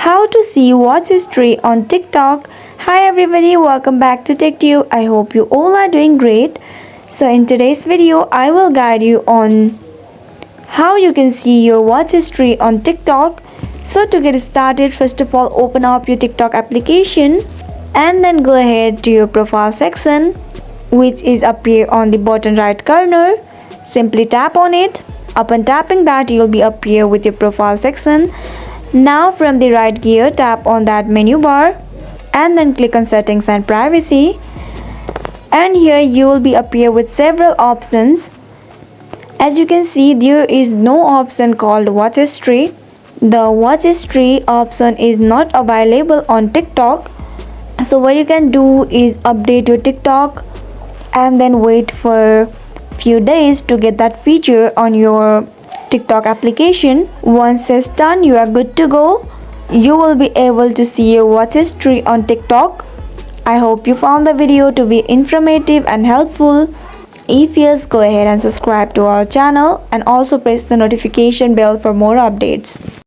How to see watch history on TikTok. Hi everybody, welcome back to TechTube. I hope you all are doing great. So in today's video, I will guide you on how you can see your watch history on TikTok. So to get started, first of all, open up your TikTok application and then go ahead to your profile section, which is appear on the bottom right corner. Simply tap on it. Upon tapping that, you'll be appear with your profile section. Now from the right gear, tap on that menu bar and then click on settings and privacy, and here you will be appear with several options. As you can see, there is no option called watch history. The watch history option is not available on TikTok. So what you can do is update your TikTok and then wait for few days to get that feature on your TikTok application. Once it's done, you are good to go. You will be able to see your watch history on TikTok. I hope you found the video to be informative and helpful. If yes, go ahead and subscribe to our channel and also press the notification bell for more updates.